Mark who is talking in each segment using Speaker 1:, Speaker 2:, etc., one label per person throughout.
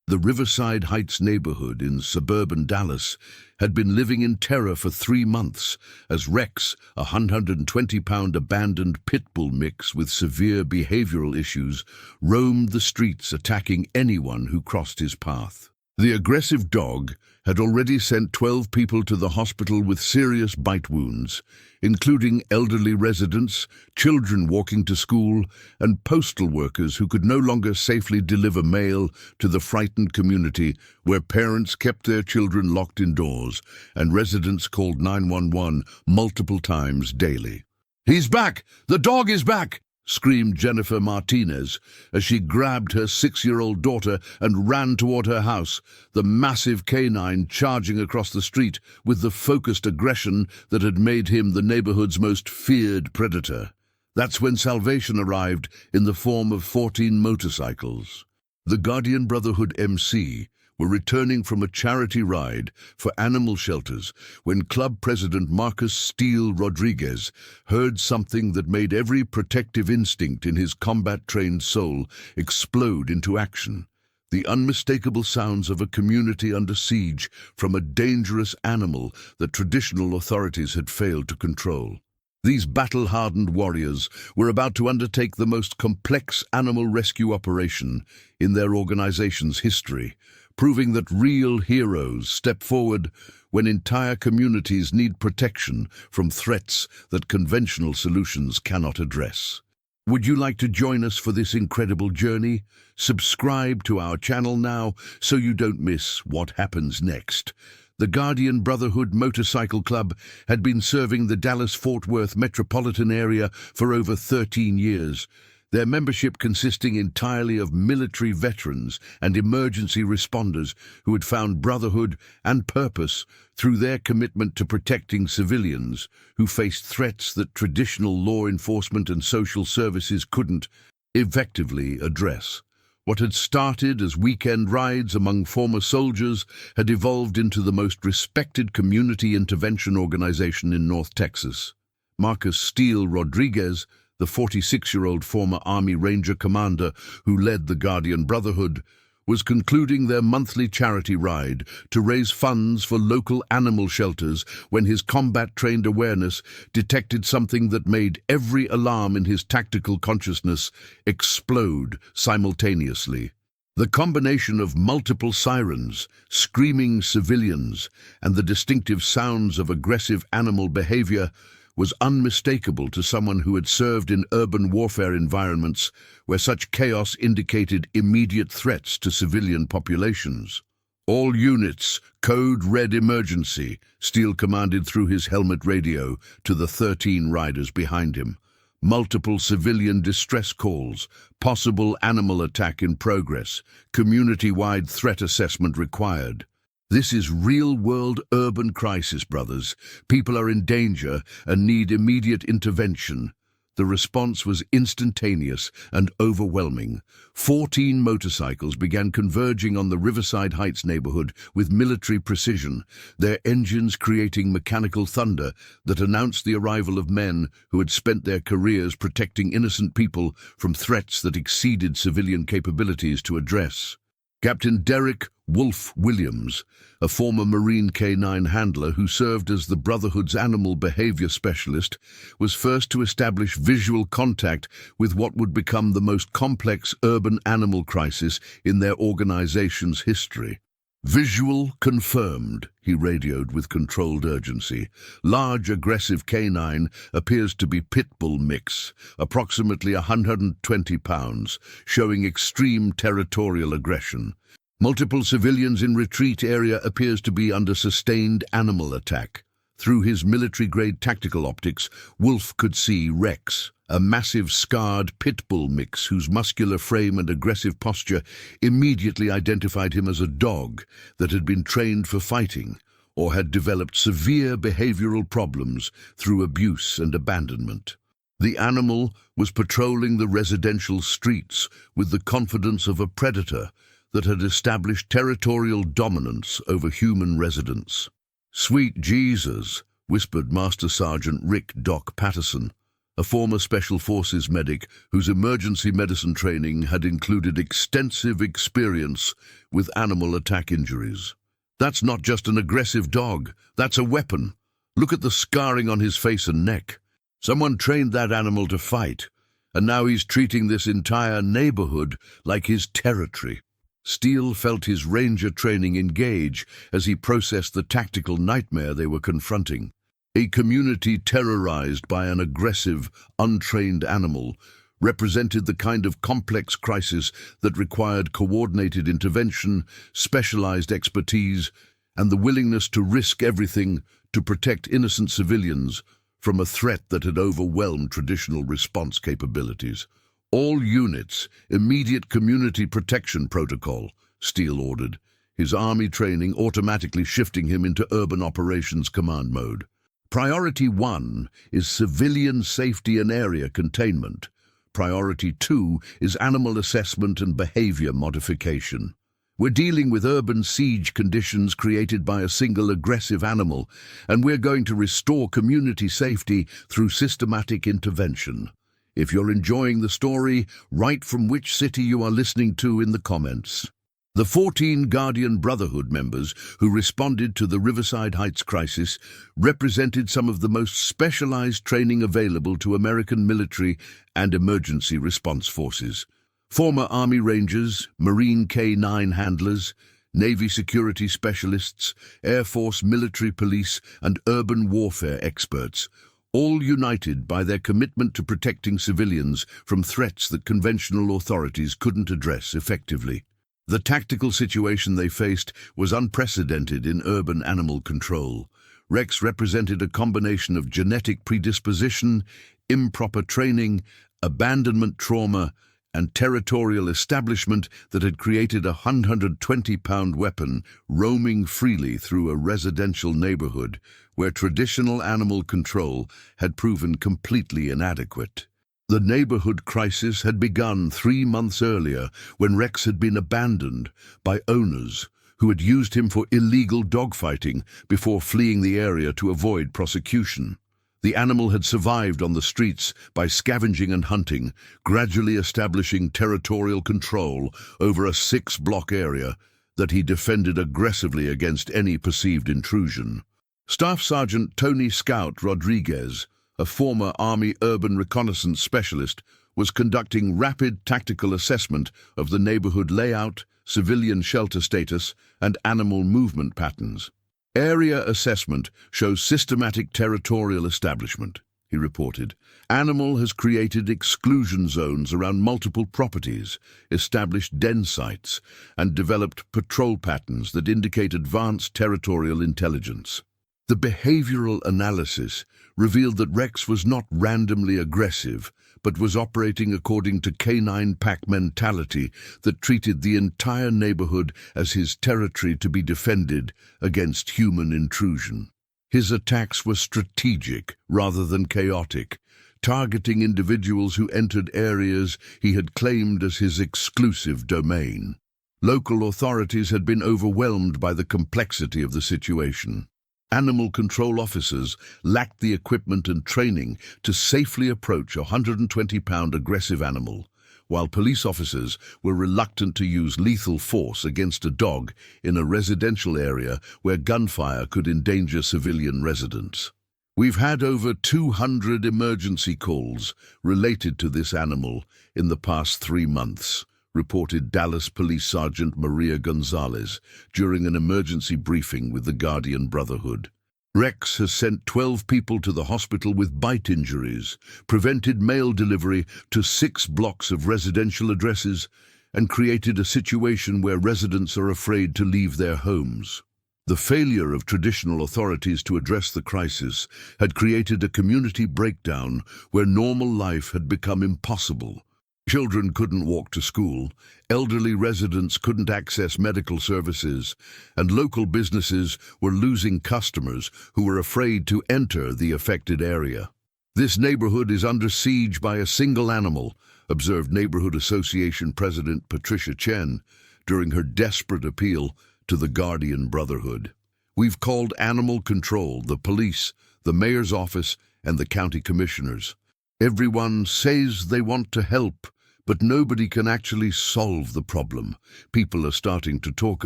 Speaker 1: The Riverside Heights neighborhood in suburban Dallas had been living in terror for 3 months as Rex, a 120-pound abandoned pit bull mix with severe behavioral issues, roamed the streets attacking anyone who crossed his path. The aggressive dog had already sent 12 people to the hospital with serious bite wounds, including elderly residents, children walking to school, and postal workers who could no longer safely deliver mail to the frightened community where parents kept their children locked indoors and residents called 911 multiple times daily. "He's back! The dog is back!" screamed Jennifer Martinez as she grabbed her 6-year-old daughter and ran toward her house, the massive canine charging across the street with the focused aggression that had made him the neighborhood's most feared predator. That's when salvation arrived in the form of 14 motorcycles. The Guardian Brotherhood MC were returning from a charity ride for animal shelters when Club President Marcus Steele Rodriguez heard something that made every protective instinct in his combat-trained soul explode into action. The unmistakable sounds of a community under siege from a dangerous animal that traditional authorities had failed to control. These battle-hardened warriors were about to undertake the most complex animal rescue operation in their organization's history, proving that real heroes step forward when entire communities need protection from threats that conventional solutions cannot address. Would you like to join us for this incredible journey? Subscribe to our channel now so you don't miss what happens next. The Guardian Brotherhood Motorcycle Club had been serving the Dallas-Fort Worth metropolitan area for over 13 years, their membership consisting entirely of military veterans and emergency responders who had found brotherhood and purpose through their commitment to protecting civilians who faced threats that traditional law enforcement and social services couldn't effectively address. What had started as weekend rides among former soldiers had evolved into the most respected community intervention organization in North Texas. Marcus Steele Rodriguez, the 46-year-old former Army Ranger commander who led the Guardian Brotherhood, was concluding their monthly charity ride to raise funds for local animal shelters when his combat-trained awareness detected something that made every alarm in his tactical consciousness explode simultaneously. The combination of multiple sirens, screaming civilians, and the distinctive sounds of aggressive animal behavior was unmistakable to someone who had served in urban warfare environments where such chaos indicated immediate threats to civilian populations. "All units, code red emergency," Steele commanded through his helmet radio to the 13 riders behind him. Multiple civilian distress calls, possible animal attack in progress, community-wide threat assessment required. This is real-world urban crisis, brothers. People are in danger and need immediate intervention. The response was instantaneous and overwhelming. 14 motorcycles began converging on the Riverside Heights neighborhood with military precision, their engines creating mechanical thunder that announced the arrival of men who had spent their careers protecting innocent people from threats that exceeded civilian capabilities to address. Captain Derek "Wolf" Williams, a former Marine K-9 handler who served as the Brotherhood's animal behavior specialist, was first to establish visual contact with what would become the most complex urban animal crisis in their organization's history. "Visual confirmed," he radioed with controlled urgency. "Large aggressive canine appears to be pit bull mix, approximately 120 pounds, showing extreme territorial aggression. Multiple civilians in retreat area appears to be under sustained animal attack." Through his military-grade tactical optics, Wolf could see Rex, a massive scarred pit bull mix whose muscular frame and aggressive posture immediately identified him as a dog that had been trained for fighting or had developed severe behavioral problems through abuse and abandonment. The animal was patrolling the residential streets with the confidence of a predator that had established territorial dominance over human residents. "Sweet Jesus," whispered Master Sergeant Rick "Doc" Patterson, a former Special Forces medic whose emergency medicine training had included extensive experience with animal attack injuries. "That's not just an aggressive dog, that's a weapon. Look at the scarring on his face and neck. Someone trained that animal to fight, and now he's treating this entire neighborhood like his territory." Steele felt his ranger training engage as he processed the tactical nightmare they were confronting. A community terrorized by an aggressive, untrained animal represented the kind of complex crisis that required coordinated intervention, specialized expertise, and the willingness to risk everything to protect innocent civilians from a threat that had overwhelmed traditional response capabilities. "All units, immediate community protection protocol," Steele ordered, his army training automatically shifting him into urban operations command mode. "Priority 1 is civilian safety and area containment. Priority 2 is animal assessment and behavior modification. We're dealing with urban siege conditions created by a single aggressive animal, and we're going to restore community safety through systematic intervention." If you're enjoying the story, write from which city you are listening to in the comments. The 14 Guardian Brotherhood members who responded to the Riverside Heights crisis represented some of the most specialized training available to American military and emergency response forces. Former Army Rangers, Marine K-9 handlers, Navy security specialists, Air Force military police, and urban warfare experts, all united by their commitment to protecting civilians from threats that conventional authorities couldn't address effectively. The tactical situation they faced was unprecedented in urban animal control. Rex represented a combination of genetic predisposition, improper training, abandonment trauma, and territorial establishment that had created a 120-pound weapon roaming freely through a residential neighborhood where traditional animal control had proven completely inadequate. The neighborhood crisis had begun 3 months earlier when Rex had been abandoned by owners who had used him for illegal dogfighting before fleeing the area to avoid prosecution. The animal had survived on the streets by scavenging and hunting, gradually establishing territorial control over a 6-block area that he defended aggressively against any perceived intrusion. Staff Sergeant Tony Scout Rodriguez, a former Army urban reconnaissance specialist, was conducting rapid tactical assessment of the neighborhood layout, civilian shelter status, and animal movement patterns. "Area assessment shows systematic territorial establishment," he reported. "Animal has created exclusion zones around multiple properties, established den sites, and developed patrol patterns that indicate advanced territorial intelligence." The behavioral analysis revealed that Rex was not randomly aggressive, but was operating according to canine pack mentality that treated the entire neighborhood as his territory to be defended against human intrusion. His attacks were strategic rather than chaotic, targeting individuals who entered areas he had claimed as his exclusive domain. Local authorities had been overwhelmed by the complexity of the situation. Animal control officers lacked the equipment and training to safely approach a 120-pound aggressive animal, while police officers were reluctant to use lethal force against a dog in a residential area where gunfire could endanger civilian residents. "We've had over 200 emergency calls related to this animal in the past 3 months, reported Dallas Police Sergeant Maria Gonzalez during an emergency briefing with the Guardian Brotherhood. "Rex has sent 12 people to the hospital with bite injuries, prevented mail delivery to 6 blocks of residential addresses, and created a situation where residents are afraid to leave their homes." The failure of traditional authorities to address the crisis had created a community breakdown where normal life had become impossible. Children couldn't walk to school, elderly residents couldn't access medical services, and local businesses were losing customers who were afraid to enter the affected area. "This neighborhood is under siege by a single animal," observed Neighborhood Association President Patricia Chen during her desperate appeal to the Guardian Brotherhood. "We've called animal control, the police, the mayor's office, and the county commissioners. Everyone says they want to help, but nobody can actually solve the problem. People are starting to talk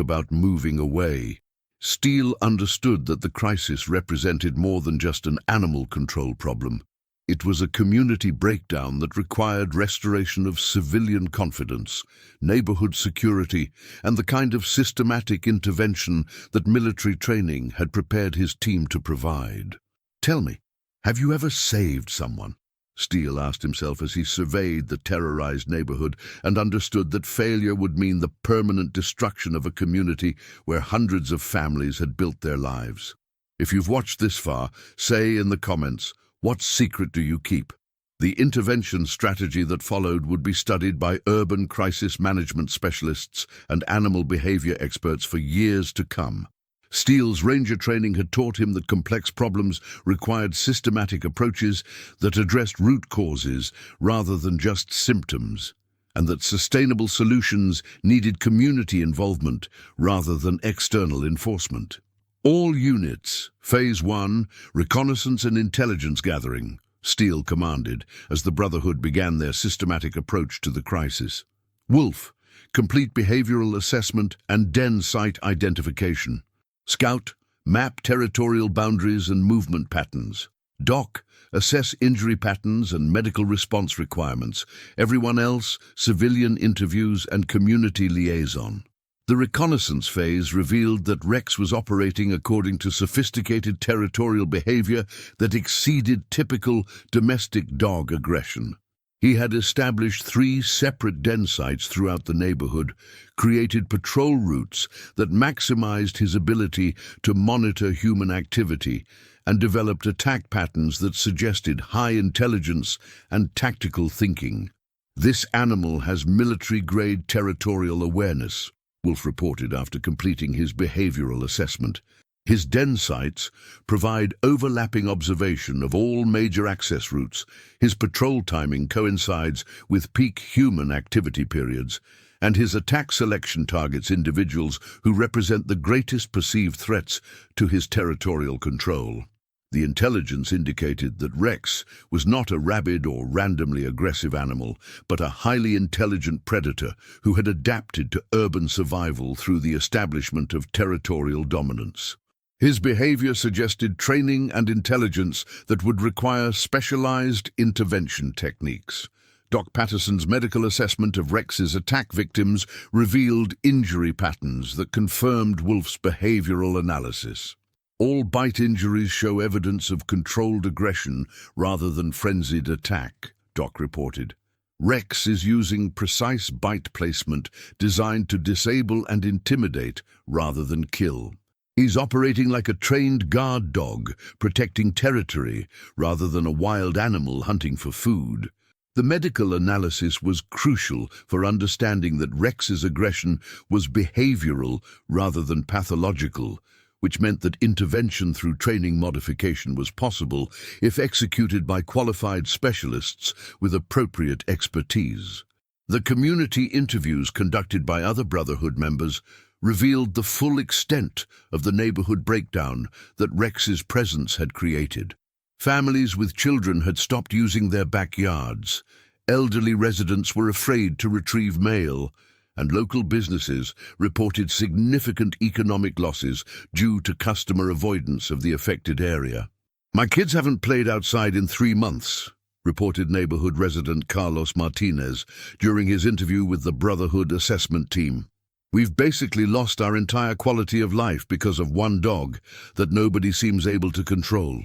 Speaker 1: about moving away. Steele understood that the crisis represented more than just an animal control problem. It was a community breakdown that required restoration of civilian confidence, neighborhood security, and the kind of systematic intervention that military training had prepared his team to provide. "Tell me, have you ever saved someone?" Steele asked himself as he surveyed the terrorized neighborhood and understood that failure would mean the permanent destruction of a community where hundreds of families had built their lives. If you've watched this far, say in the comments, what secret do you keep? The intervention strategy that followed would be studied by urban crisis management specialists and animal behavior experts for years to come. Steele's ranger training had taught him that complex problems required systematic approaches that addressed root causes rather than just symptoms, and that sustainable solutions needed community involvement rather than external enforcement. All units, Phase 1, reconnaissance and intelligence gathering, Steele commanded as the Brotherhood began their systematic approach to the crisis. Wolf, complete behavioral assessment and den site identification. Scout, map territorial boundaries and movement patterns. Doc, assess injury patterns and medical response requirements. Everyone else, civilian interviews and community liaison. The reconnaissance phase revealed that Rex was operating according to sophisticated territorial behavior that exceeded typical domestic dog aggression. He had established 3 separate den sites throughout the neighborhood, created patrol routes that maximized his ability to monitor human activity, and developed attack patterns that suggested high intelligence and tactical thinking. "This animal has military-grade territorial awareness," Wolf reported after completing his behavioral assessment. His den sites provide overlapping observation of all major access routes. His patrol timing coincides with peak human activity periods, and his attack selection targets individuals who represent the greatest perceived threats to his territorial control. The intelligence indicated that Rex was not a rabid or randomly aggressive animal, but a highly intelligent predator who had adapted to urban survival through the establishment of territorial dominance. His behavior suggested training and intelligence that would require specialized intervention techniques. Doc Patterson's medical assessment of Rex's attack victims revealed injury patterns that confirmed Wolf's behavioral analysis. All bite injuries show evidence of controlled aggression rather than frenzied attack, Doc reported. Rex is using precise bite placement designed to disable and intimidate rather than kill. He's operating like a trained guard dog, protecting territory rather than a wild animal hunting for food. The medical analysis was crucial for understanding that Rex's aggression was behavioral rather than pathological, which meant that intervention through training modification was possible if executed by qualified specialists with appropriate expertise. The community interviews conducted by other Brotherhood members revealed the full extent of the neighborhood breakdown that Rex's presence had created. Families with children had stopped using their backyards. Elderly residents were afraid to retrieve mail, and local businesses reported significant economic losses due to customer avoidance of the affected area. "My kids haven't played outside in 3 months, reported neighborhood resident Carlos Martinez during his interview with the Brotherhood assessment team. "We've basically lost our entire quality of life because of one dog that nobody seems able to control.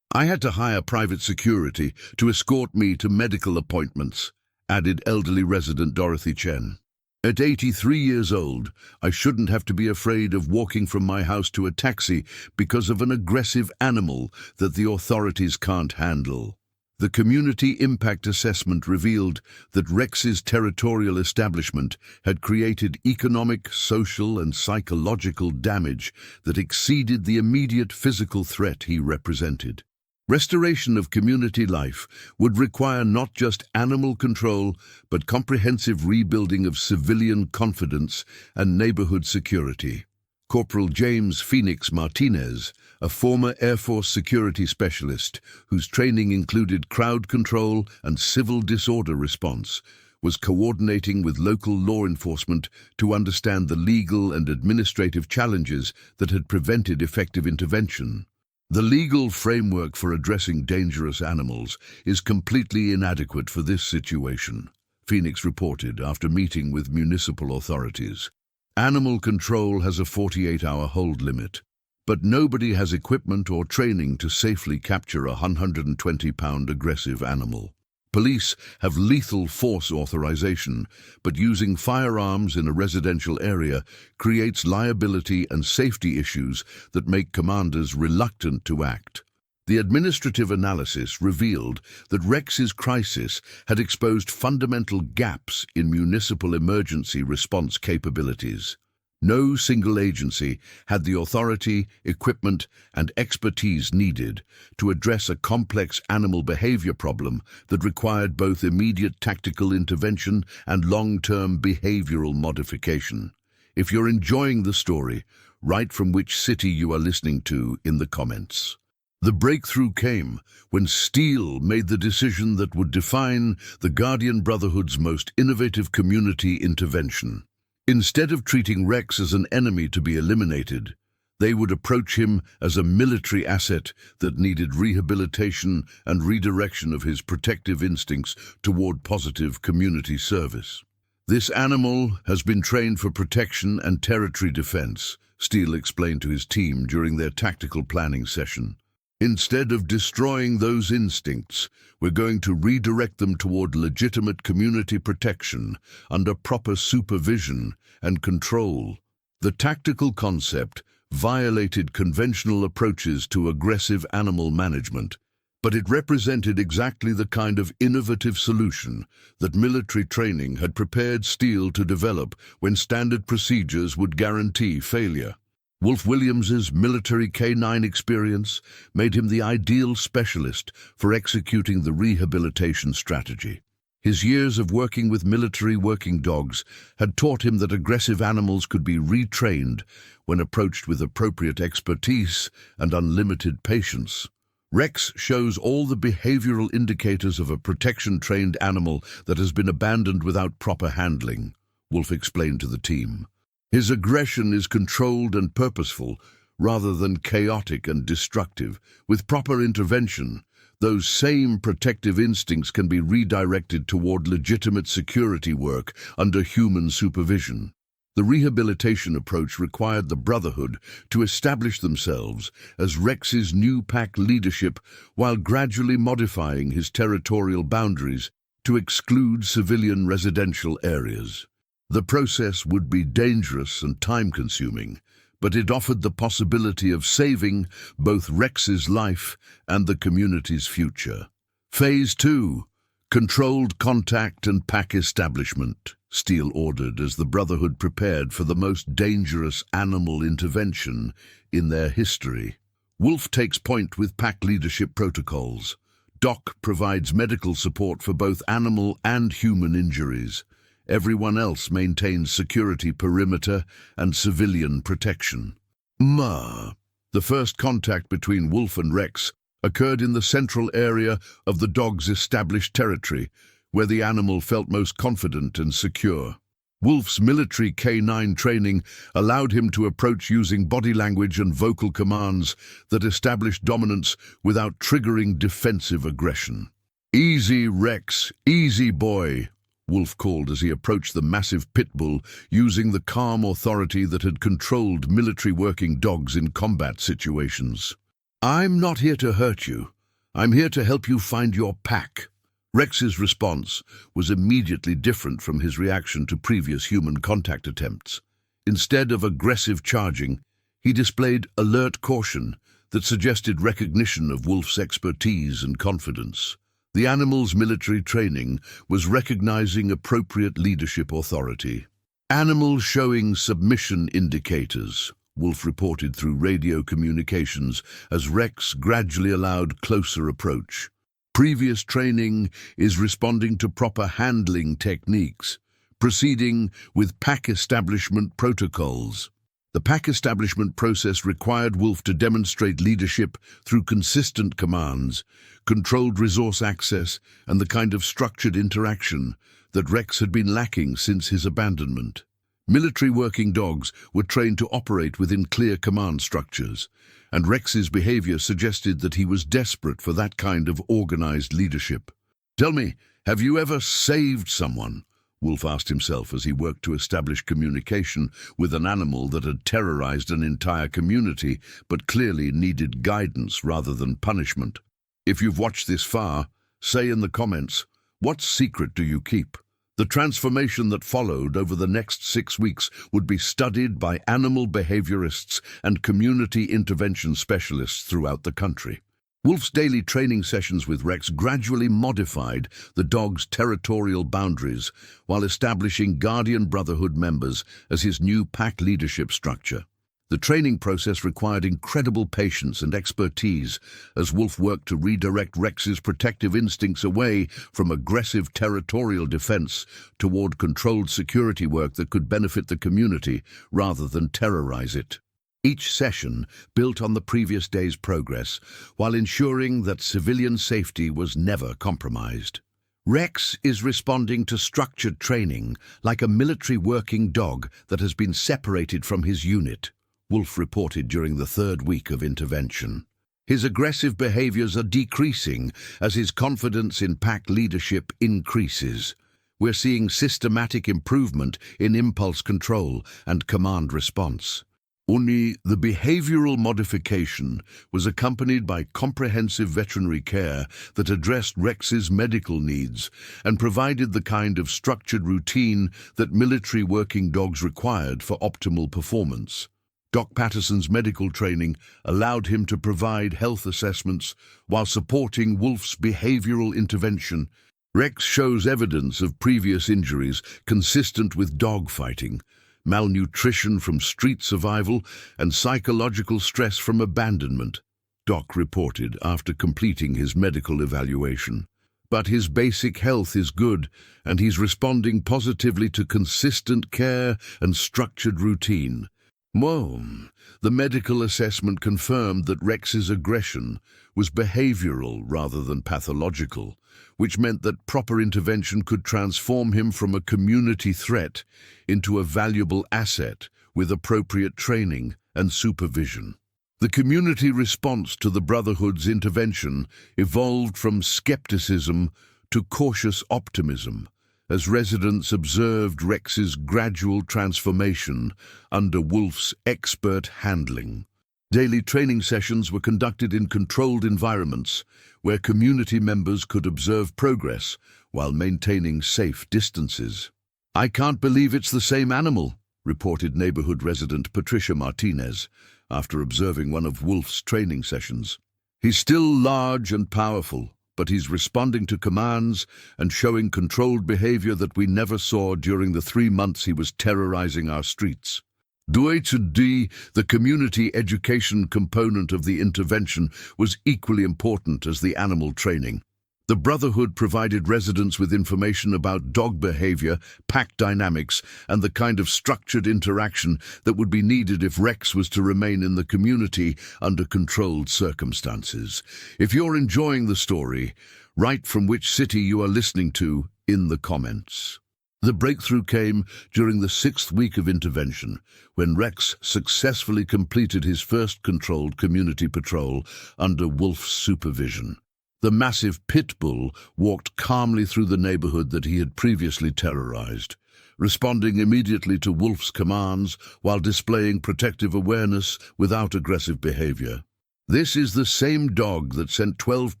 Speaker 1: I had to hire private security to escort me to medical appointments," added elderly resident Dorothy Chen. "At 83 years old, I shouldn't have to be afraid of walking from my house to a taxi because of an aggressive animal that the authorities can't handle." The community impact assessment revealed that Rex's territorial establishment had created economic, social, and psychological damage that exceeded the immediate physical threat he represented. Restoration of community life would require not just animal control, but comprehensive rebuilding of civilian confidence and neighborhood security. Corporal James Phoenix Martinez, a former Air Force security specialist whose training included crowd control and civil disorder response, was coordinating with local law enforcement to understand the legal and administrative challenges that had prevented effective intervention. The legal framework for addressing dangerous animals is completely inadequate for this situation, Phoenix reported after meeting with municipal authorities. Animal control has a 48-hour hold limit, but nobody has equipment or training to safely capture a 120-pound aggressive animal. Police have lethal force authorization, but using firearms in a residential area creates liability and safety issues that make commanders reluctant to act. The administrative analysis revealed that Rex's crisis had exposed fundamental gaps in municipal emergency response capabilities. No single agency had the authority, equipment, and expertise needed to address a complex animal behavior problem that required both immediate tactical intervention and long-term behavioral modification. If you're enjoying the story, write from which city you are listening to in the comments. The breakthrough came when Steele made the decision that would define the Guardian Brotherhood's most innovative community intervention. Instead of treating Rex as an enemy to be eliminated, they would approach him as a military asset that needed rehabilitation and redirection of his protective instincts toward positive community service. This animal has been trained for protection and territory defense, Steele explained to his team during their tactical planning session. Instead of destroying those instincts, we're going to redirect them toward legitimate community protection under proper supervision and control. The tactical concept violated conventional approaches to aggressive animal management, but it represented exactly the kind of innovative solution that military training had prepared Steele to develop when standard procedures would guarantee failure. Wolf Williams's military K-9 experience made him the ideal specialist for executing the rehabilitation strategy. His years of working with military working dogs had taught him that aggressive animals could be retrained when approached with appropriate expertise and unlimited patience. Rex shows all the behavioral indicators of a protection-trained animal that has been abandoned without proper handling, Wolf explained to the team. His aggression is controlled and purposeful, rather than chaotic and destructive. With proper intervention, those same protective instincts can be redirected toward legitimate security work under human supervision. The rehabilitation approach required the Brotherhood to establish themselves as Rex's new pack leadership while gradually modifying his territorial boundaries to exclude civilian residential areas. The process would be dangerous and time-consuming, but it offered the possibility of saving both Rex's life and the community's future. Phase 2. Controlled contact and pack establishment, Steele ordered as the Brotherhood prepared for the most dangerous animal intervention in their history. Wolf takes point with pack leadership protocols. Doc provides medical support for both animal and human injuries. Everyone else maintains security perimeter and civilian protection. The first contact between Wolf and Rex occurred in the central area of the dog's established territory, where the animal felt most confident and secure. Wolf's military K-9 training allowed him to approach using body language and vocal commands that established dominance without triggering defensive aggression. "Easy, Rex, easy, boy," Wolf called as he approached the massive pit bull, using the calm authority that had controlled military working dogs in combat situations. "I'm not here to hurt you. I'm here to help you find your pack." Rex's response was immediately different from his reaction to previous human contact attempts. Instead of aggressive charging, he displayed alert caution that suggested recognition of Wolf's expertise and confidence. The animal's military training was recognizing appropriate leadership authority. "Animal showing submission indicators," Wolf reported through radio communications as Rex gradually allowed closer approach. "Previous training is responding to proper handling techniques, proceeding with pack establishment protocols." The pack establishment process required Wolf to demonstrate leadership through consistent commands, controlled resource access, and the kind of structured interaction that Rex had been lacking since his abandonment. Military working dogs were trained to operate within clear command structures, and Rex's behavior suggested that he was desperate for that kind of organized leadership. "Tell me, have you ever saved someone?" Wolf asked himself as he worked to establish communication with an animal that had terrorized an entire community but clearly needed guidance rather than punishment. If you've watched this far, say in the comments, what secret do you keep? The transformation that followed over the next 6 weeks would be studied by animal behaviorists and community intervention specialists throughout the country. Wolf's daily training sessions with Rex gradually modified the dog's territorial boundaries while establishing Guardian Brotherhood members as his new pack leadership structure. The training process required incredible patience and expertise as Wolf worked to redirect Rex's protective instincts away from aggressive territorial defense toward controlled security work that could benefit the community rather than terrorize it. Each session built on the previous day's progress while ensuring that civilian safety was never compromised. Rex is responding to structured training like a military working dog that has been separated from his unit, Wolf reported during the 3rd week of intervention. His aggressive behaviors are decreasing as his confidence in pack leadership increases. We're seeing systematic improvement in impulse control and command response. Only the behavioral modification was accompanied by comprehensive veterinary care that addressed Rex's medical needs and provided the kind of structured routine that military working dogs required for optimal performance. Doc Patterson's medical training allowed him to provide health assessments while supporting Wolf's behavioral intervention. Rex shows evidence of previous injuries consistent with dog fighting, malnutrition from street survival, and psychological stress from abandonment, Doc reported after completing his medical evaluation. But his basic health is good, and he's responding positively to consistent care and structured routine. The medical assessment confirmed that Rex's aggression was behavioral rather than pathological, which meant that proper intervention could transform him from a community threat into a valuable asset with appropriate training and supervision. The community response to the Brotherhood's intervention evolved from skepticism to cautious optimism, as residents observed Rex's gradual transformation under Wolf's expert handling. Daily training sessions were conducted in controlled environments where community members could observe progress while maintaining safe distances. "I can't believe it's the same animal," reported neighborhood resident Patricia Martinez after observing one of Wolf's training sessions. "He's still large and powerful, but he's responding to commands and showing controlled behavior that we never saw during the 3 months he was terrorizing our streets." The community education component of the intervention was equally important as the animal training. The Brotherhood provided residents with information about dog behavior, pack dynamics, and the kind of structured interaction that would be needed if Rex was to remain in the community under controlled circumstances. If you're enjoying the story, write from which city you are listening to in the comments. The breakthrough came during the 6th week of intervention, when Rex successfully completed his first controlled community patrol under Wolf's supervision. The massive pit bull walked calmly through the neighborhood that he had previously terrorized, responding immediately to Wolf's commands while displaying protective awareness without aggressive behavior. "This is the same dog that sent 12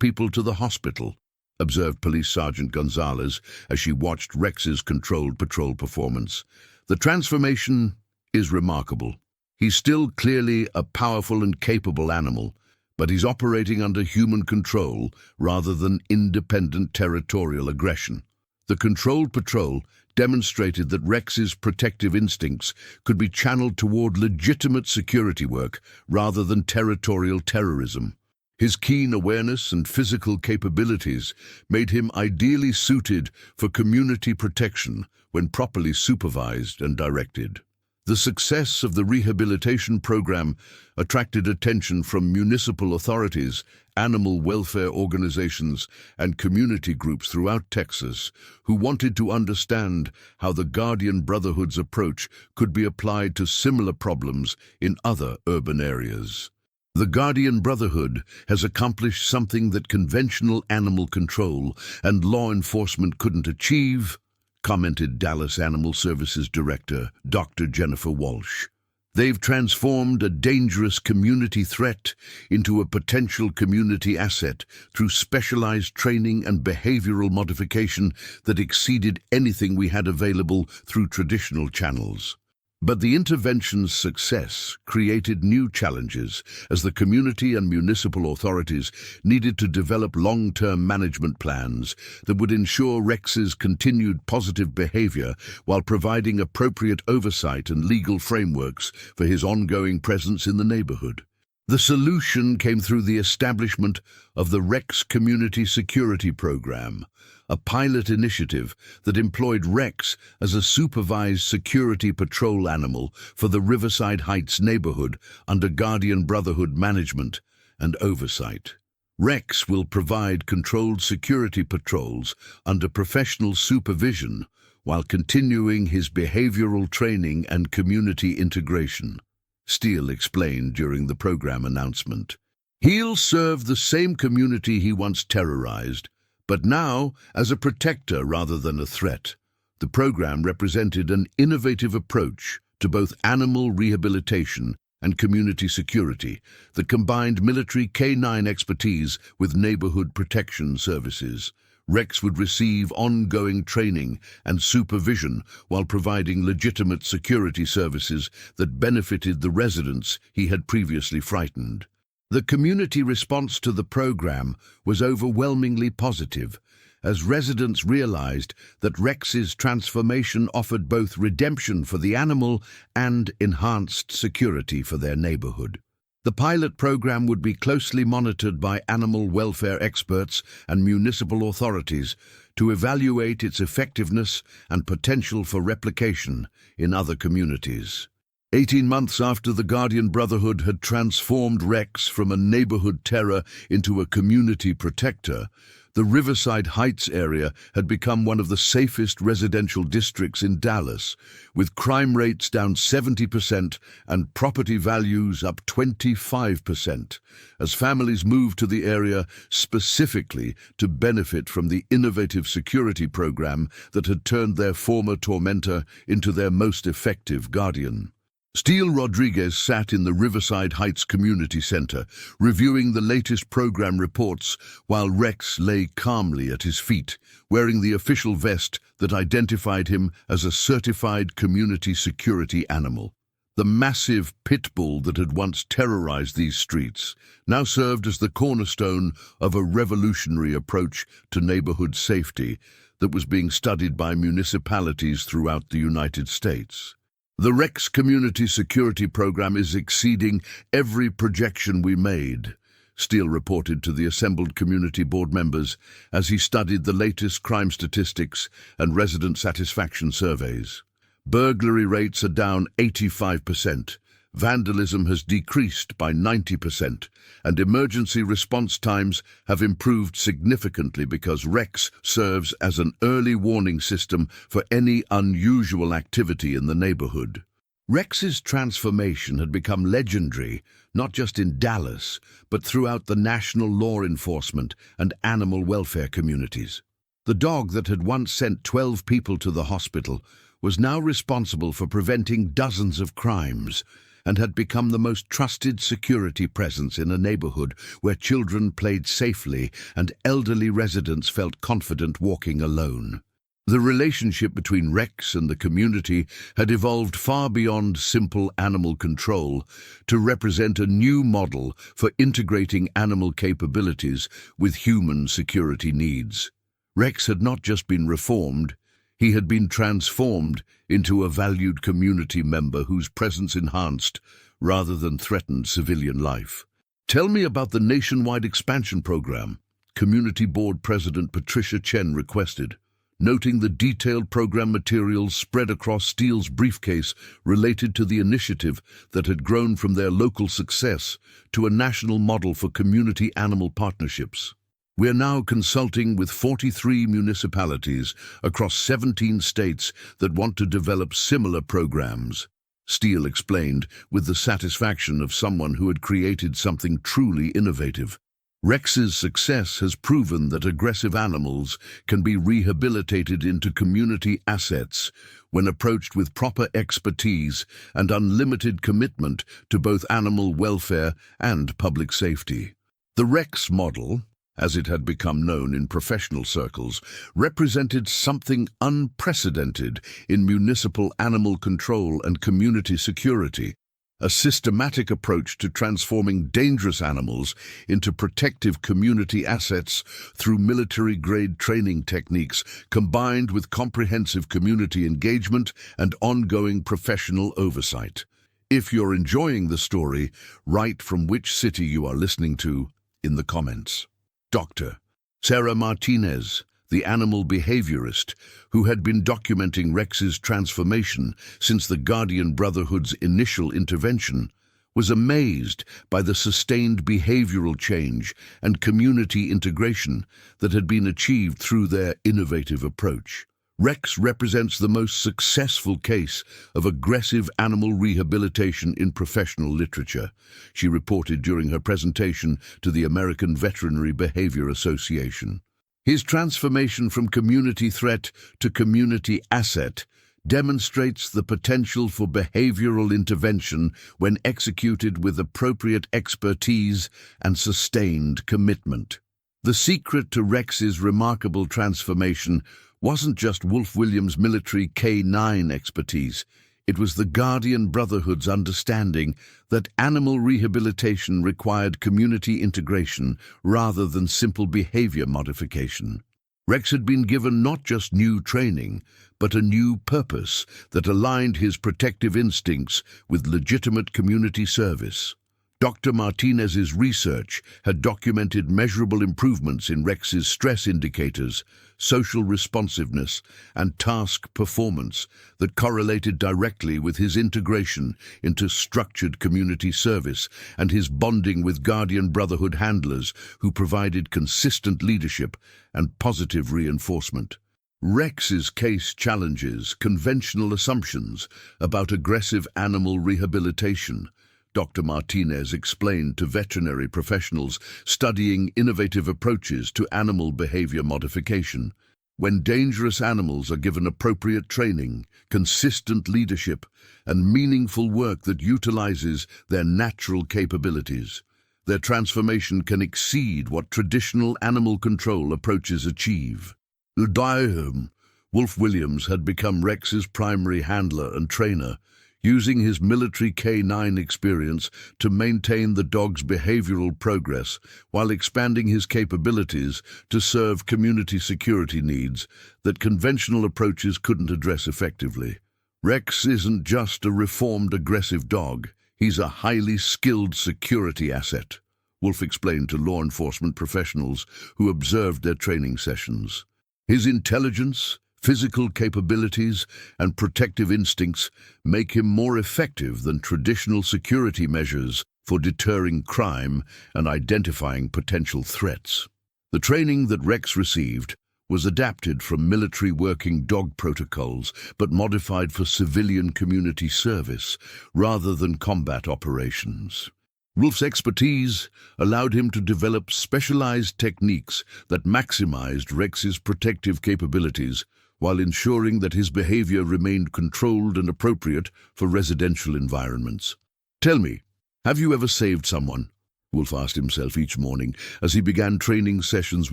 Speaker 1: people to the hospital," observed Police Sergeant Gonzalez as she watched Rex's controlled patrol performance. "The transformation is remarkable. He's still clearly a powerful and capable animal, but he's operating under human control rather than independent territorial aggression." The controlled patrol demonstrated that Rex's protective instincts could be channeled toward legitimate security work rather than territorial terrorism. His keen awareness and physical capabilities made him ideally suited for community protection when properly supervised and directed. The success of the rehabilitation program attracted attention from municipal authorities, animal welfare organizations, and community groups throughout Texas who wanted to understand how the Guardian Brotherhood's approach could be applied to similar problems in other urban areas. The Guardian Brotherhood has accomplished something that conventional animal control and law enforcement couldn't achieve, commented Dallas Animal Services Director Dr. Jennifer Walsh. They've transformed a dangerous community threat into a potential community asset through specialized training and behavioral modification that exceeded anything we had available through traditional channels. But the intervention's success created new challenges as the community and municipal authorities needed to develop long-term management plans that would ensure Rex's continued positive behavior while providing appropriate oversight and legal frameworks for his ongoing presence in the neighborhood. The solution came through the establishment of the Rex Community Security Program, a pilot initiative that employed Rex as a supervised security patrol animal for the Riverside Heights neighborhood under Guardian Brotherhood management and oversight. Rex will provide controlled security patrols under professional supervision while continuing his behavioral training and community integration, Steele explained during the program announcement. He'll serve the same community he once terrorized, but now as a protector rather than a threat. The program represented an innovative approach to both animal rehabilitation and community security that combined military K-9 expertise with neighborhood protection services. Rex would receive ongoing training and supervision while providing legitimate security services that benefited the residents he had previously frightened. The community response to the program was overwhelmingly positive, as residents realized that Rex's transformation offered both redemption for the animal and enhanced security for their neighborhood. The pilot program would be closely monitored by animal welfare experts and municipal authorities to evaluate its effectiveness and potential for replication in other communities. 18 months after the Guardian Brotherhood had transformed Rex from a neighborhood terror into a community protector, the Riverside Heights area had become one of the safest residential districts in Dallas, with crime rates down 70% and property values up 25%, as families moved to the area specifically to benefit from the innovative security program that had turned their former tormentor into their most effective guardian. Steele Rodriguez sat in the Riverside Heights Community Center, reviewing the latest program reports while Rex lay calmly at his feet, wearing the official vest that identified him as a certified community security animal. The massive pit bull that had once terrorized these streets now served as the cornerstone of a revolutionary approach to neighborhood safety that was being studied by municipalities throughout the United States. The Rex Community Security Program is exceeding every projection we made, Steele reported to the assembled community board members as he studied the latest crime statistics and resident satisfaction surveys. Burglary rates are down 85%, vandalism has decreased by 90%, and emergency response times have improved significantly because Rex serves as an early warning system for any unusual activity in the neighborhood. Rex's transformation had become legendary, not just in Dallas, but throughout the national law enforcement and animal welfare communities. The dog that had once sent 12 people to the hospital was now responsible for preventing dozens of crimes, and had become the most trusted security presence in a neighborhood where children played safely and elderly residents felt confident walking alone. The relationship between Rex and the community had evolved far beyond simple animal control to represent a new model for integrating animal capabilities with human security needs. Rex had not just been reformed, he had been transformed into a valued community member whose presence enhanced, rather than threatened, civilian life. Tell me about the nationwide expansion program, Community Board President Patricia Chen requested. noting the detailed program materials spread across Steele's briefcase related to the initiative that had grown from their local success to a national model for community animal partnerships. We are now consulting with 43 municipalities across 17 states that want to develop similar programs, Steele explained with the satisfaction of someone who had created something truly innovative. Rex's success has proven that aggressive animals can be rehabilitated into community assets when approached with proper expertise and unlimited commitment to both animal welfare and public safety. The Rex model, as it had become known in professional circles, represented something unprecedented in municipal animal control and community security. A systematic approach to transforming dangerous animals into protective community assets through military-grade training techniques combined with comprehensive community engagement and ongoing professional oversight. If you're enjoying the story, write from which city you are listening to in the comments. Dr. Sarah Martinez, the animal behaviorist who had been documenting Rex's transformation since the Guardian Brotherhood's initial intervention, was amazed by the sustained behavioral change and community integration that had been achieved through their innovative approach. Rex represents the most successful case of aggressive animal rehabilitation in professional literature, she reported during her presentation to the American Veterinary Behavior Association. His transformation from community threat to community asset demonstrates the potential for behavioral intervention when executed with appropriate expertise and sustained commitment. The secret to Rex's remarkable transformation wasn't just Wolf Williams' military K9 expertise. It was the Guardian Brotherhood's understanding that animal rehabilitation required community integration rather than simple behavior modification. Rex had been given not just new training, but a new purpose that aligned his protective instincts with legitimate community service. Dr. Martinez's research had documented measurable improvements in Rex's stress indicators, social responsiveness, and task performance that correlated directly with his integration into structured community service and his bonding with Guardian Brotherhood handlers who provided consistent leadership and positive reinforcement. Rex's case challenges conventional assumptions about aggressive animal rehabilitation, Dr. Martinez explained to veterinary professionals studying innovative approaches to animal behavior modification. When dangerous animals are given appropriate training, consistent leadership, and meaningful work that utilizes their natural capabilities, their transformation can exceed what traditional animal control approaches achieve. Wolf Williams had become Rex's primary handler and trainer, using his military K9 experience to maintain the dog's behavioral progress while expanding his capabilities to serve community security needs that conventional approaches couldn't address effectively. Rex isn't just a reformed aggressive dog, he's a highly skilled security asset, Wolf explained to law enforcement professionals who observed their training sessions. His intelligence, physical capabilities, and protective instincts make him more effective than traditional security measures for deterring crime and identifying potential threats. The training that Rex received was adapted from military working dog protocols but modified for civilian community service rather than combat operations. Wolf's expertise allowed him to develop specialized techniques that maximized Rex's protective capabilities while ensuring that his behavior remained controlled and appropriate for residential environments. Tell me, have you ever saved someone? Wolf asked himself each morning as he began training sessions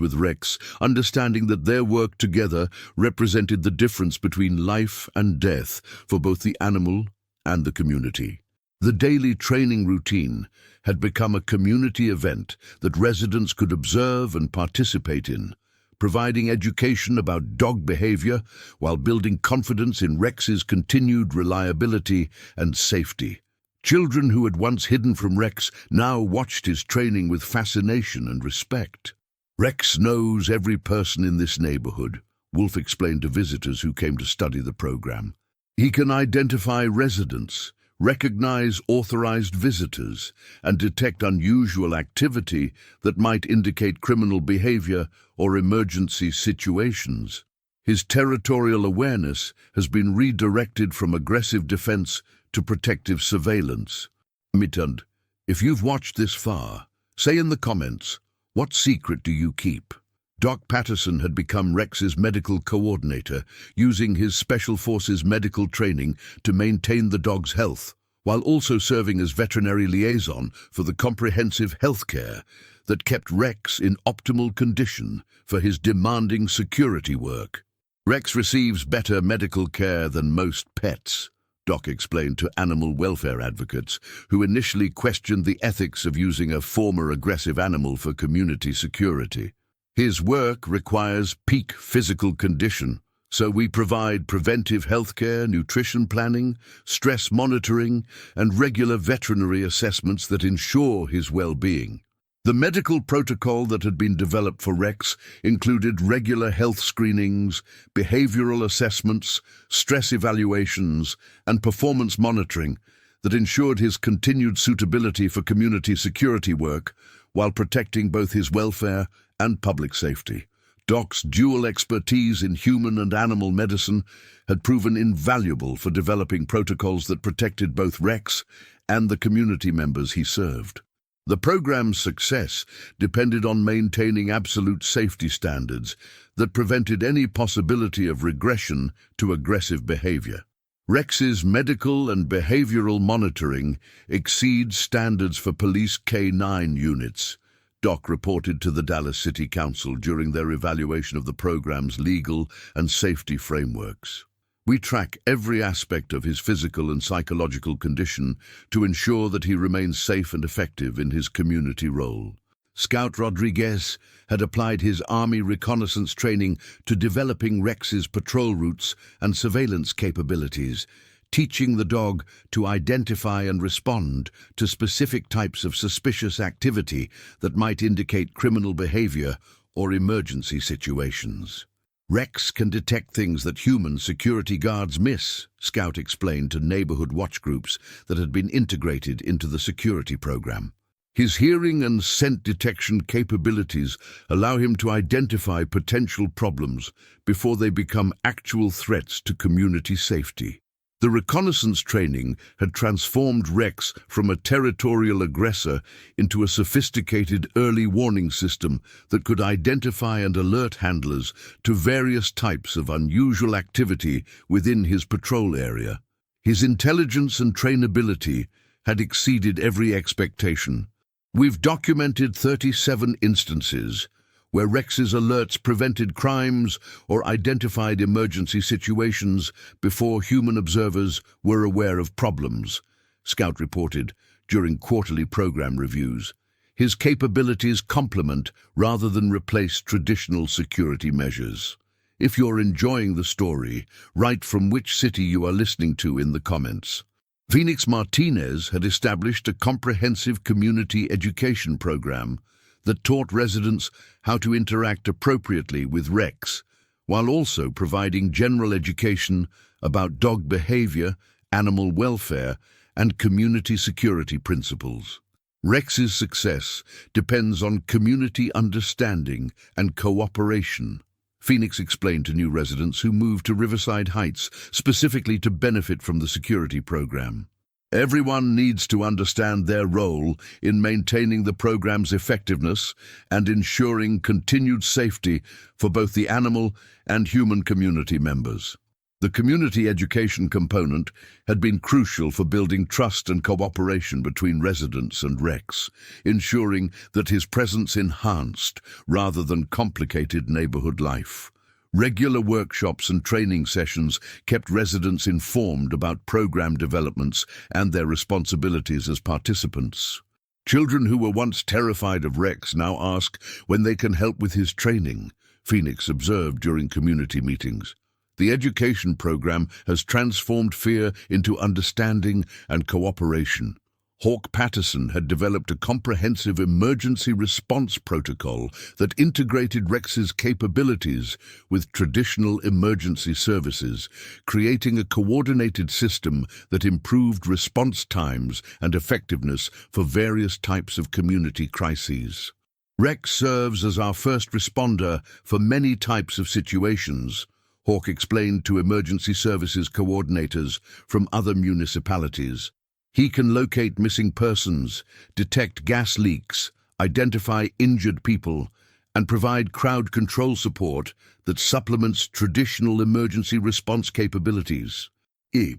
Speaker 1: with Rex, understanding that their work together represented the difference between life and death for both the animal and the community. The daily training routine had become a community event that residents could observe and participate in, providing education about dog behavior while building confidence in Rex's continued reliability and safety. Children who had once hidden from Rex now watched his training with fascination and respect. Rex knows every person in this neighborhood, Wolf explained to visitors who came to study the program. He can identify residents, recognize authorized visitors, and detect unusual activity that might indicate criminal behavior or emergency situations. His territorial awareness has been redirected from aggressive defense to protective surveillance. Mitund, if you've watched this far, say in the comments, what secret do you keep? Doc Patterson had become Rex's medical coordinator, using his Special Forces medical training to maintain the dog's health, while also serving as veterinary liaison for the comprehensive health care that kept Rex in optimal condition for his demanding security work. Rex receives better medical care than most pets, Doc explained to animal welfare advocates who initially questioned the ethics of using a former aggressive animal for community security. His work requires peak physical condition, so we provide preventive healthcare, nutrition planning, stress monitoring, and regular veterinary assessments that ensure his well-being. The medical protocol that had been developed for Rex included regular health screenings, behavioral assessments, stress evaluations, and performance monitoring that ensured his continued suitability for community security work while protecting both his welfare and public safety. Doc's dual expertise in human and animal medicine had proven invaluable for developing protocols that protected both Rex and the community members he served. The program's success depended on maintaining absolute safety standards that prevented any possibility of regression to aggressive behavior. Rex's medical and behavioral monitoring exceeds standards for police K-9 units, Doc reported to the Dallas City Council during their evaluation of the program's legal and safety frameworks. We track every aspect of his physical and psychological condition to ensure that he remains safe and effective in his community role. Scout Rodriguez had applied his Army reconnaissance training to developing Rex's patrol routes and surveillance capabilities, teaching the dog to identify and respond to specific types of suspicious activity that might indicate criminal behavior or emergency situations. Rex can detect things that human security guards miss, Scout explained to neighborhood watch groups that had been integrated into the security program. His hearing and scent detection capabilities allow him to identify potential problems before they become actual threats to community safety. The reconnaissance training had transformed Rex from a territorial aggressor into a sophisticated early warning system that could identify and alert handlers to various types of unusual activity within his patrol area. His intelligence and trainability had exceeded every expectation. We've documented 37 instances where Rex's alerts prevented crimes or identified emergency situations before human observers were aware of problems, Scout reported during quarterly program reviews. His capabilities complement rather than replace traditional security measures. If you're enjoying the story, write from which city you are listening to in the comments. Phoenix Martinez had established a comprehensive community education program that taught residents how to interact appropriately with Rex, while also providing general education about dog behavior, animal welfare, and community security principles. Rex's success depends on community understanding and cooperation, Phoenix explained to new residents who moved to Riverside Heights specifically to benefit from the security program. Everyone needs to understand their role in maintaining the program's effectiveness and ensuring continued safety for both the animal and human community members. The community education component had been crucial for building trust and cooperation between residents and Rex, ensuring that his presence enhanced rather than complicated neighborhood life. Regular workshops and training sessions kept residents informed about program developments and their responsibilities as participants. Children who were once terrified of Rex now ask when they can help with his training, Phoenix observed during community meetings. The education program has transformed fear into understanding and cooperation, Hawk Patterson had developed a comprehensive emergency response protocol that integrated Rex's capabilities with traditional emergency services, creating a coordinated system that improved response times and effectiveness for various types of community crises. Rex serves as our first responder for many types of situations, Hawk explained to emergency services coordinators from other municipalities. He can locate missing persons, detect gas leaks, identify injured people, and provide crowd control support that supplements traditional emergency response capabilities. The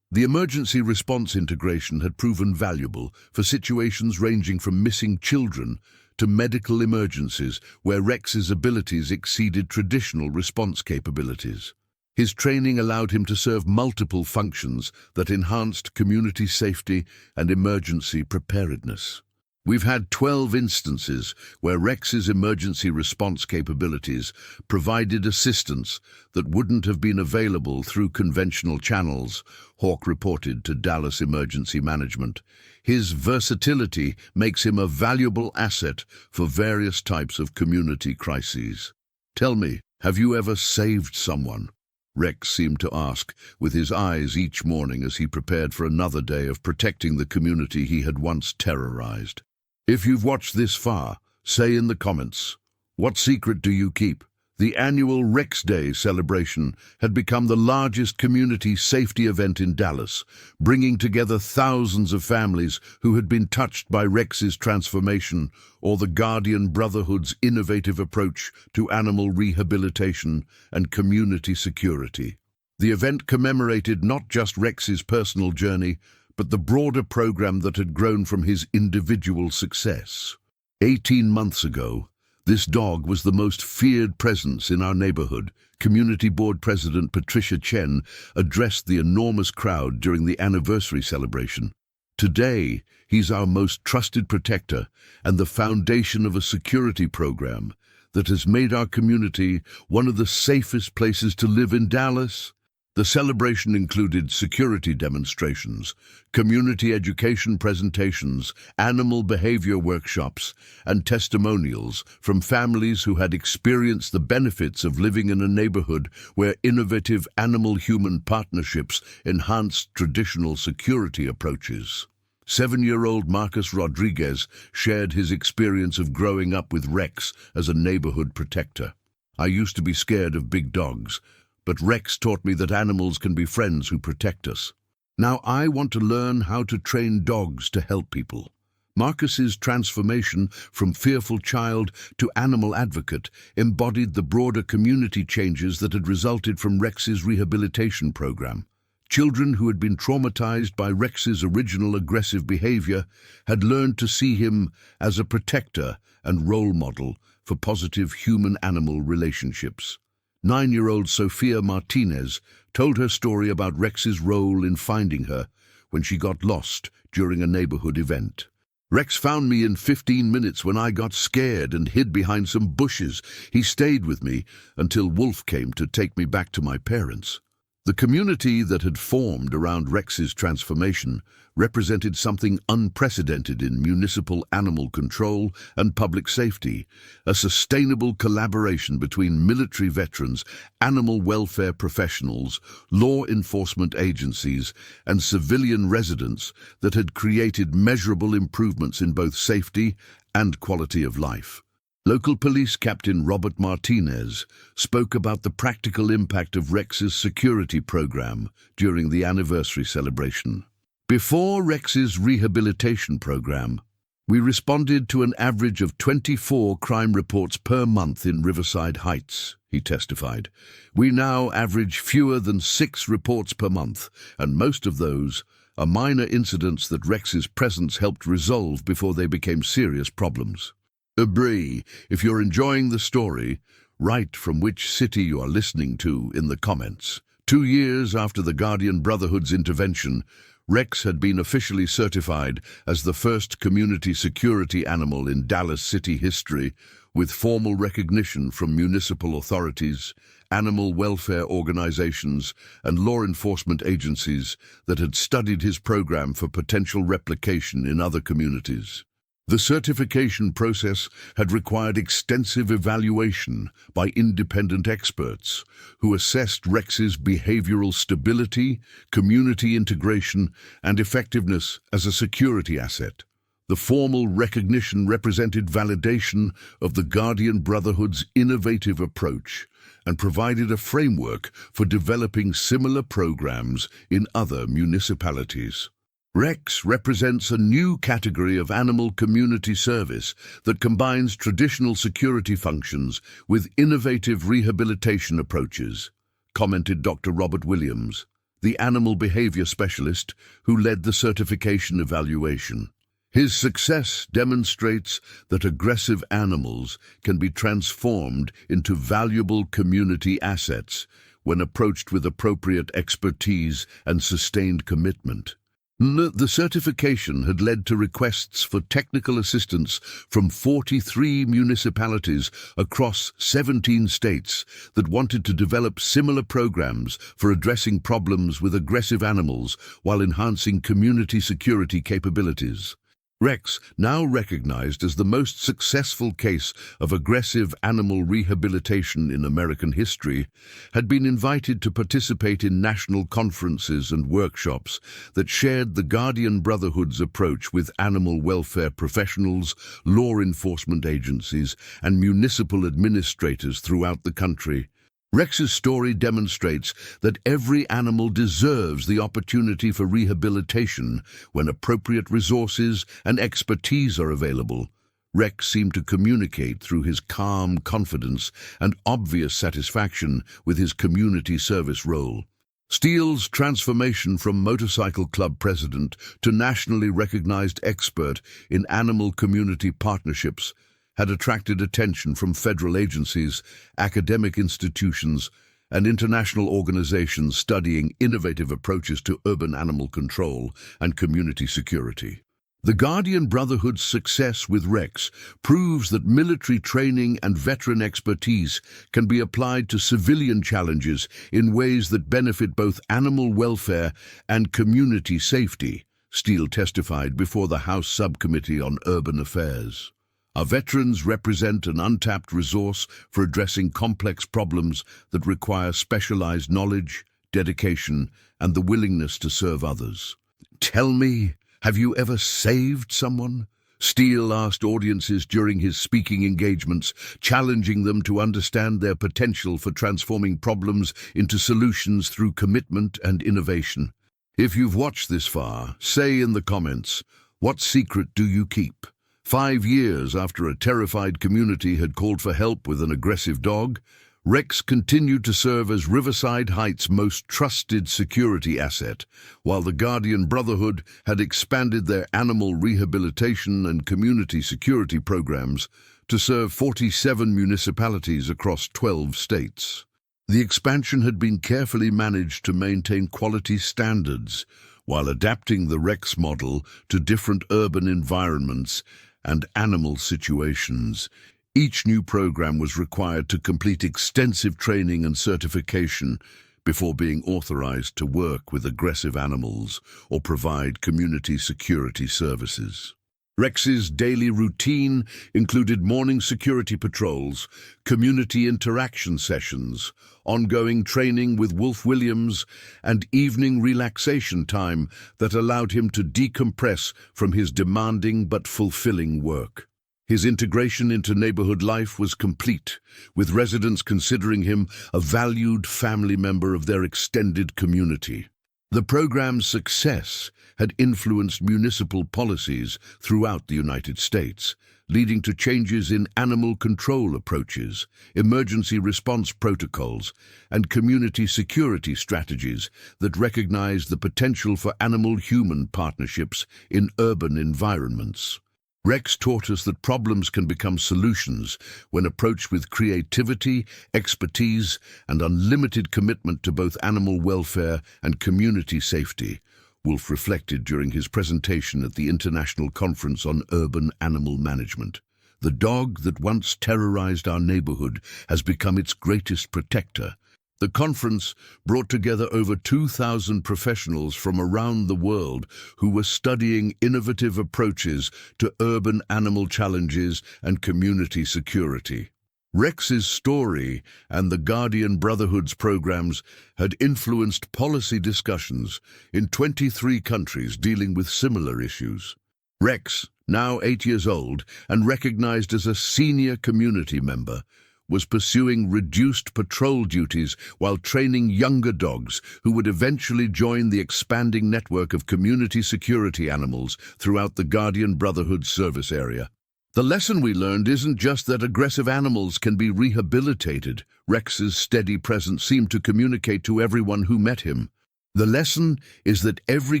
Speaker 1: emergency response integration had proven valuable for situations ranging from missing children to medical emergencies where Rex's abilities exceeded traditional response capabilities. His training allowed him to serve multiple functions that enhanced community safety and emergency preparedness. We've had 12 instances where Rex's emergency response capabilities provided assistance that wouldn't have been available through conventional channels, Hawk reported to Dallas Emergency Management. His versatility makes him a valuable asset for various types of community crises. Tell me, have you ever saved someone? Rex seemed to ask, with his eyes each morning as he prepared for another day of protecting the community he had once terrorized. If you've watched this far, say in the comments, what secret do you keep? The annual Rex Day celebration had become the largest community safety event in Dallas, bringing together thousands of families who had been touched by Rex's transformation or the Guardian Brotherhood's innovative approach to animal rehabilitation and community security. The event commemorated not just Rex's personal journey, but the broader program that had grown from his individual success. 18 months ago, this dog was the most feared presence in our neighborhood. Community Board President Patricia Chen addressed the enormous crowd during the anniversary celebration. Today, he's our most trusted protector and the foundation of a security program that has made our community one of the safest places to live in Dallas. The celebration included security demonstrations, community education presentations, animal behavior workshops, and testimonials from families who had experienced the benefits of living in a neighborhood where innovative animal-human partnerships enhanced traditional security approaches. 7-year-old Marcus Rodriguez shared his experience of growing up with Rex as a neighborhood protector. I used to be scared of big dogs, but Rex taught me that animals can be friends who protect us. Now I want to learn how to train dogs to help people. Marcus's transformation from fearful child to animal advocate embodied the broader community changes that had resulted from Rex's rehabilitation program. Children who had been traumatized by Rex's original aggressive behavior had learned to see him as a protector and role model for positive human-animal relationships. 9-year-old Sofia Martinez told her story about Rex's role in finding her when she got lost during a neighborhood event. Rex found me in 15 minutes when I got scared and hid behind some bushes. He stayed with me until Wolf came to take me back to my parents. The community that had formed around Rex's transformation represented something unprecedented in municipal animal control and public safety, a sustainable collaboration between military veterans, animal welfare professionals, law enforcement agencies, and civilian residents that had created measurable improvements in both safety and quality of life. Local police captain Robert Martinez spoke about the practical impact of Rex's security program during the anniversary celebration. Before Rex's rehabilitation program, we responded to an average of 24 crime reports per month in Riverside Heights, he testified. We now average fewer than 6 reports per month, and most of those are minor incidents that Rex's presence helped resolve before they became serious problems. If you're enjoying the story, write from which city you are listening to in the comments. 2 years after the Guardian Brotherhood's intervention, Rex had been officially certified as the first community security animal in Dallas City history, with formal recognition from municipal authorities animal welfare organizations and law enforcement agencies that had studied his program for potential replication in other communities. The certification process had required extensive evaluation by independent experts who assessed Rex's behavioral stability, community integration, and effectiveness as a security asset. The formal recognition represented validation of the Guardian Brotherhood's innovative approach and provided a framework for developing similar programs in other municipalities. Rex represents a new category of animal community service that combines traditional security functions with innovative rehabilitation approaches, commented Dr. Robert Williams, the animal behavior specialist who led the certification evaluation. His success demonstrates that aggressive animals can be transformed into valuable community assets when approached with appropriate expertise and sustained commitment. The certification had led to requests for technical assistance from 43 municipalities across 17 states that wanted to develop similar programs for addressing problems with aggressive animals while enhancing community security capabilities. Rex, now recognized as the most successful case of aggressive animal rehabilitation in American history, had been invited to participate in national conferences and workshops that shared the Guardian Brotherhood's approach with animal welfare professionals, law enforcement agencies, and municipal administrators throughout the country. Rex's story demonstrates that every animal deserves the opportunity for rehabilitation when appropriate resources and expertise are available. Rex seemed to communicate through his calm confidence and obvious satisfaction with his community service role. Steele's transformation from motorcycle club president to nationally recognized expert in animal community partnerships had attracted attention from federal agencies, academic institutions, and international organizations studying innovative approaches to urban animal control and community security. The Guardian Brotherhood's success with Rex proves that military training and veteran expertise can be applied to civilian challenges in ways that benefit both animal welfare and community safety, Steele testified before the House Subcommittee on Urban Affairs. Our veterans represent an untapped resource for addressing complex problems that require specialized knowledge, dedication, and the willingness to serve others. Tell me, have you ever saved someone? Steele asked audiences during his speaking engagements, challenging them to understand their potential for transforming problems into solutions through commitment and innovation. If you've watched this far, say in the comments, what secret do you keep? 5 years after a terrified community had called for help with an aggressive dog, Rex continued to serve as Riverside Heights' most trusted security asset, while the Guardian Brotherhood had expanded their animal rehabilitation and community security programs to serve 47 municipalities across 12 states. The expansion had been carefully managed to maintain quality standards, while adapting the Rex model to different urban environments and animal situations. Each new program was required to complete extensive training and certification before being authorized to work with aggressive animals or provide community security services. Rex's daily routine included morning security patrols, community interaction sessions, ongoing training with Wolf Williams, and evening relaxation time that allowed him to decompress from his demanding but fulfilling work. His integration into neighborhood life was complete, with residents considering him a valued family member of their extended community. The program's success had influenced municipal policies throughout the United States, leading to changes in animal control approaches, emergency response protocols, and community security strategies that recognize the potential for animal-human partnerships in urban environments. Rex taught us that problems can become solutions when approached with creativity, expertise, and unlimited commitment to both animal welfare and community safety, Wolf reflected during his presentation at the International Conference on Urban Animal Management. The dog that once terrorized our neighborhood has become its greatest protector. The conference brought together over 2,000 professionals from around the world who were studying innovative approaches to urban animal challenges and community security. Rex's story and the Guardian Brotherhood's programs had influenced policy discussions in 23 countries dealing with similar issues. Rex, now 8 years old and recognized as a senior community member, was pursuing reduced patrol duties while training younger dogs who would eventually join the expanding network of community security animals throughout the Guardian Brotherhood service area. The lesson we learned isn't just that aggressive animals can be rehabilitated. Rex's steady presence seemed to communicate to everyone who met him. The lesson is that every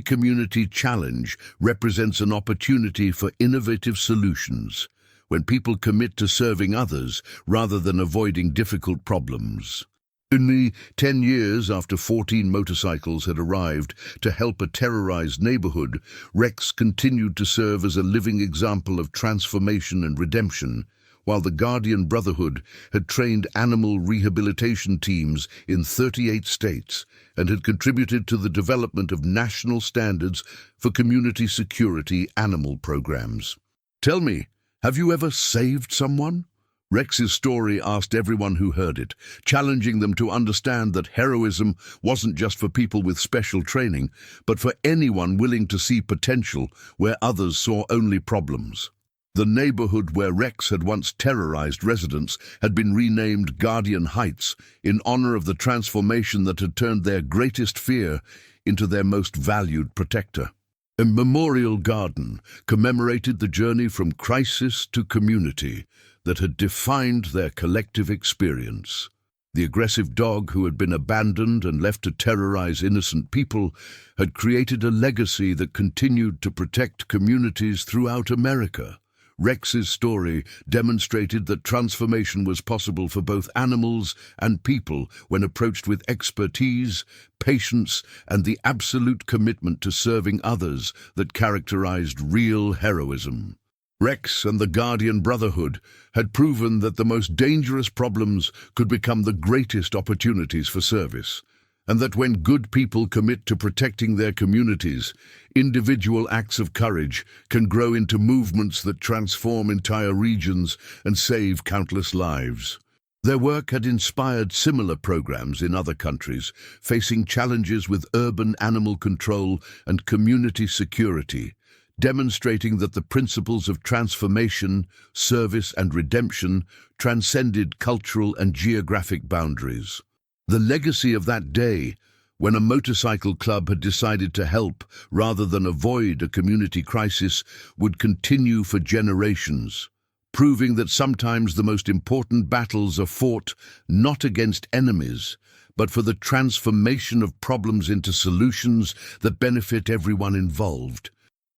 Speaker 1: community challenge represents an opportunity for innovative solutions, when people commit to serving others rather than avoiding difficult problems. In the 10 years after 14 motorcycles had arrived to help a terrorized neighborhood, Rex continued to serve as a living example of transformation and redemption, while the Guardian Brotherhood had trained animal rehabilitation teams in 38 states and had contributed to the development of national standards for community security animal programs. Tell me, have you ever saved someone? Rex's story asked everyone who heard it, challenging them to understand that heroism wasn't just for people with special training, but for anyone willing to see potential where others saw only problems. The neighborhood where Rex had once terrorized residents had been renamed Guardian Heights in honor of the transformation that had turned their greatest fear into their most valued protector. A memorial garden commemorated the journey from crisis to community that had defined their collective experience. The aggressive dog who had been abandoned and left to terrorize innocent people had created a legacy that continued to protect communities throughout America. Rex's story demonstrated that transformation was possible for both animals and people when approached with expertise, patience, and the absolute commitment to serving others that characterized real heroism. Rex and the Guardian Brotherhood had proven that the most dangerous problems could become the greatest opportunities for service, and that when good people commit to protecting their communities, individual acts of courage can grow into movements that transform entire regions and save countless lives. Their work had inspired similar programs in other countries, facing challenges with urban animal control and community security, demonstrating that the principles of transformation, service, and redemption transcended cultural and geographic boundaries. The legacy of that day, when a motorcycle club had decided to help rather than avoid a community crisis, would continue for generations, proving that sometimes the most important battles are fought not against enemies, but for the transformation of problems into solutions that benefit everyone involved.